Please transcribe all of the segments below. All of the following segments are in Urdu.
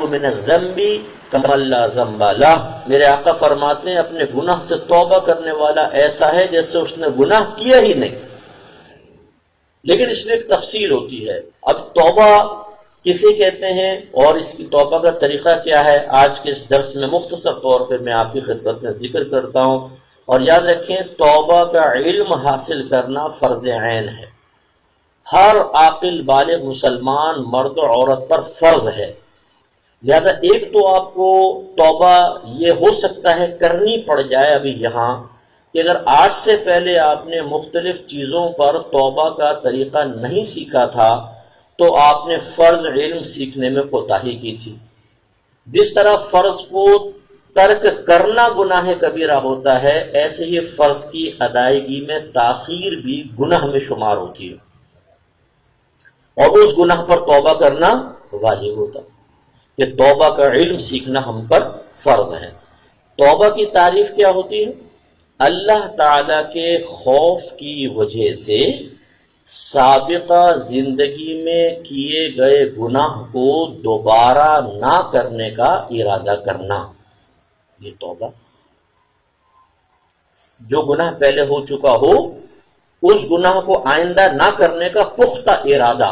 من الذنب کمن لا ذنب لہ، میرے آقا فرماتے ہیں اپنے گناہ سے توبہ کرنے والا ایسا ہے جیسے اس نے گناہ کیا ہی نہیں۔ لیکن اس میں ایک تفصیل ہوتی ہے۔ اب توبہ کسے کہتے ہیں اور اس کی توبہ کا طریقہ کیا ہے، آج کے اس درس میں مختصر طور پہ میں آپ کی خدمت میں ذکر کرتا ہوں۔ اور یاد رکھیں توبہ کا علم حاصل کرنا فرض عین ہے، ہر عاقل بالغ مسلمان مرد و عورت پر فرض ہے۔ لہذا ایک تو آپ کو توبہ یہ ہو سکتا ہے کرنی پڑ جائے ابھی یہاں کہ اگر آج سے پہلے آپ نے مختلف چیزوں پر توبہ کا طریقہ نہیں سیکھا تھا تو آپ نے فرض علم سیکھنے میں کوتاہی کی تھی۔ جس طرح فرض کو ترک کرنا گناہ کبیرہ ہوتا ہے، ایسے ہی فرض کی ادائیگی میں تاخیر بھی گناہ میں شمار ہوتی ہے، اور اس گناہ پر توبہ کرنا واجب ہوتا ہے۔ کہ توبہ کا علم سیکھنا ہم پر فرض ہے۔ توبہ کی تعریف کیا ہوتی ہے؟ اللہ تعالی کے خوف کی وجہ سے سابقہ زندگی میں کیے گئے گناہ کو دوبارہ نہ کرنے کا ارادہ کرنا، یہ توبہ۔ جو گناہ پہلے ہو چکا ہو اس گناہ کو آئندہ نہ کرنے کا پختہ ارادہ،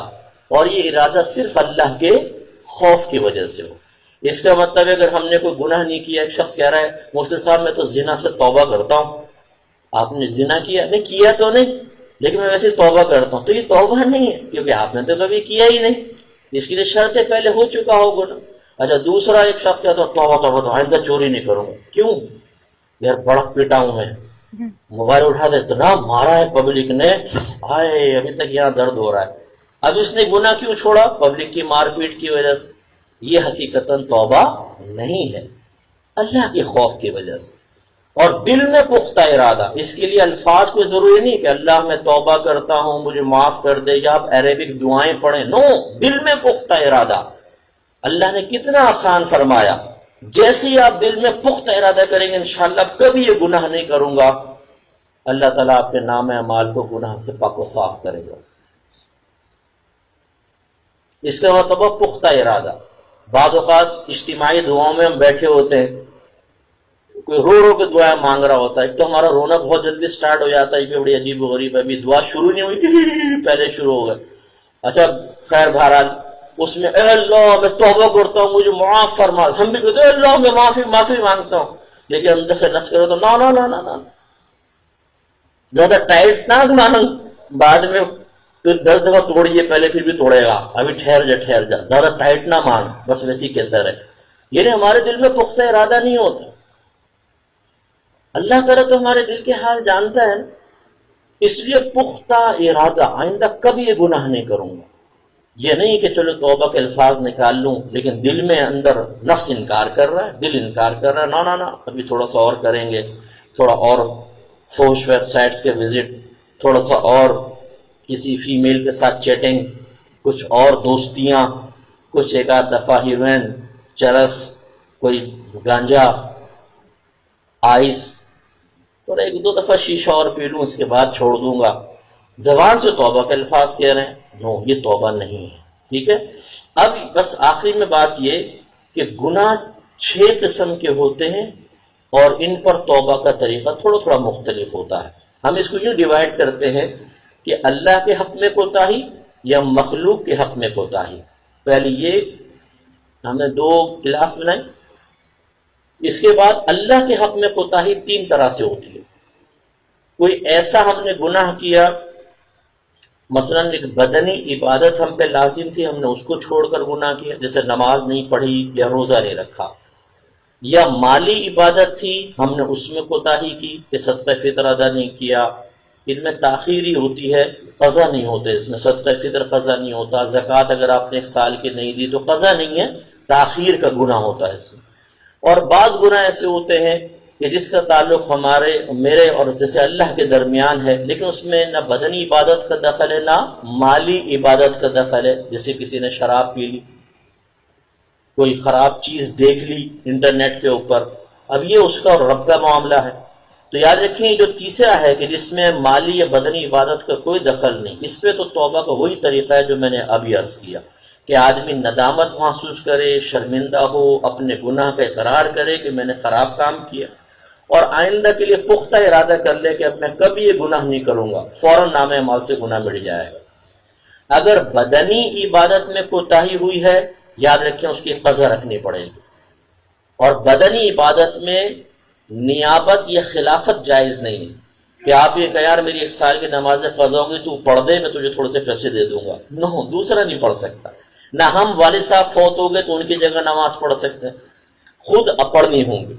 اور یہ ارادہ صرف اللہ کے خوف کی وجہ سے ہو۔ اس کا مطلب اگر ہم نے کوئی گناہ نہیں کیا، ایک شخص کہہ رہا ہے مفتی صاحب میں تو زنا سے توبہ کرتا ہوں، آپ نے زنا کیا؟ نہیں کیا تو نہیں، لیکن میں ویسے توبہ کرتا ہوں، تو یہ توبہ نہیں ہے کیونکہ آپ نے تو کبھی کیا ہی نہیں، اس کے لیے شرط پہلے ہو چکا ہو گناہ۔ اچھا دوسرا ایک شخص کہتا ہے توبہ توبہ تو آئندہ چوری نہیں کروں گا۔ کیوں؟ یار بڑا پیٹا ہوں میں، موبائل اٹھا دے اتنا مارا ہے پبلک نے، آئے ابھی تک یہاں درد ہو رہا ہے۔ اب اس نے گناہ کیوں چھوڑا؟ پبلک کی مار پیٹ کی وجہ سے۔ یہ حقیقتاً توبہ نہیں ہے، اللہ کے خوف کی وجہ سے، اور دل میں پختہ ارادہ۔ اس کے لیے الفاظ کوئی ضروری نہیں کہ اللہ میں توبہ کرتا ہوں مجھے معاف کر دے، یا آپ عربک دعائیں پڑھیں، نو، دل میں پختہ ارادہ۔ اللہ نے کتنا آسان فرمایا، جیسے ہی آپ دل میں پختہ ارادہ کریں گے انشاءاللہ کبھی یہ گناہ نہیں کروں گا، اللہ تعالیٰ آپ کے نام اعمال کو گناہ سے پاک و صاف کرے گا۔ اس کا مطلب پختہ ارادہ۔ بعض اوقات اجتماعی دعاؤں میں ہم بیٹھے ہوتے ہیں، کوئی رو رو کے دعائیں مانگ رہا ہوتا ہے، ایک تو ہمارا رونا بہت جلدی سٹارٹ ہو جاتا ہے، یہ بڑی عجیب و غریب ہے، ابھی دعا شروع نہیں ہوئی پہلے شروع ہو گئے۔ اچھا خیر بہرحال اس میں اے اللہ میں توبہ کرتا ہوں مجھے معاف فرما، ہم بھی کہتے ہیں اے اللہ میں معافی مانگتا ہوں، لیکن اندر سے نس کرو تو نا نا نا نا نا، زیادہ ٹائٹ نہ مانگ، بعد میں پھر 10 دفعہ توڑیے پہلے پھر بھی توڑے گا، ابھی ٹھہر جا، زیادہ ٹائٹ نہ مانگ، بس ویسی کہتا رہے۔ یعنی ہمارے دل میں پختہ ارادہ نہیں ہوتا۔ اللہ تعالیٰ تو ہمارے دل کے حال جانتا ہے، اس لیے پختہ ارادہ آئندہ کبھی یہ گناہ نہیں کروں گا۔ یہ نہیں کہ چلو توبہ کے الفاظ نکال لوں لیکن دل میں اندر نفس انکار کر رہا ہے، دل انکار کر رہا ہے، نا نا ابھی تھوڑا سا اور کریں گے، تھوڑا اور فوش ویب سائٹس کے وزٹ، تھوڑا سا اور کسی فیمیل کے ساتھ چیٹنگ، کچھ اور دوستیاں، کچھ ایک آدھ دفعہ ہیروئن، چرس، کوئی گانجا، آئس، تھوڑا ایک دو دفعہ شیشہ اور پی لوں اس کے بعد چھوڑ دوں گا۔ زبان سے توبہ کے الفاظ کہہ رہے ہیں، نو یہ توبہ نہیں ہے، ٹھیک ہے۔ اب بس آخری میں بات یہ کہ گناہ 6 قسم کے ہوتے ہیں اور ان پر توبہ کا طریقہ تھوڑا تھوڑا مختلف ہوتا ہے۔ ہم اس کو یوں ڈیوائڈ کرتے ہیں کہ اللہ کے حق میں کوتاہی یا مخلوق کے حق میں کوتاہی۔ پہلے یہ ہم نے 2 کلاس بنائی، اس کے بعد اللہ کے حق میں کوتاہی 3 طرح سے ہوتی ہے۔ کوئی ایسا ہم نے گناہ کیا، مثلا ایک بدنی عبادت ہم پہ لازم تھی، ہم نے اس کو چھوڑ کر گناہ کیا، جیسے نماز نہیں پڑھی یا روزہ نہیں رکھا، یا مالی عبادت تھی ہم نے اس میں کوتاہی کی کہ صدقہ فطر ادا نہیں کیا، ان میں تاخیر ہی ہوتی ہے، قضا نہیں ہوتے، اس میں صدقہ فطر قضا نہیں ہوتا، زکوٰۃ اگر آپ نے 1 سال کی نہیں دی تو قضا نہیں ہے، تاخیر کا گناہ ہوتا ہے اس میں۔ اور بعض گناہ ایسے ہوتے ہیں کہ جس کا تعلق میرے اور جیسے اللہ کے درمیان ہے، لیکن اس میں نہ بدنی عبادت کا دخل ہے نہ مالی عبادت کا دخل ہے، جیسے کسی نے شراب پی لی، کوئی خراب چیز دیکھ لی انٹرنیٹ کے اوپر، اب یہ اس کا اور رب کا معاملہ ہے۔ تو یاد رکھیں جو تیسرا ہے کہ جس میں مالی یا بدنی عبادت کا کوئی دخل نہیں، اس پہ تو توبہ کا وہی طریقہ ہے جو میں نے ابھی عرض کیا کہ آدمی ندامت محسوس کرے، شرمندہ ہو، اپنے گناہ کا اقرار کرے کہ میں نے خراب کام کیا، اور آئندہ کے لیے پختہ ارادہ کر لے کہ اب میں کبھی یہ گناہ نہیں کروں گا، فوراً نام اعمال سے گناہ مٹ جائے گا۔ اگر بدنی عبادت میں کوتاہی ہوئی ہے، یاد رکھیں اس کی قضا رکھنی پڑے گی، اور بدنی عبادت میں نیابت یا خلافت جائز نہیں ہے کہ آپ یہ کہ یار میری 1 سال کی نماز قضا ہوگی تو پڑھ دے، میں تجھے تھوڑے سے پیسے دے دوں گا، نو، دوسرا نہیں پڑھ سکتا۔ نہ ہم والد صاحب فوت ہو گئے تو ان کی جگہ نماز پڑھ سکتے ہیں، خود پڑھنی ہوں گی۔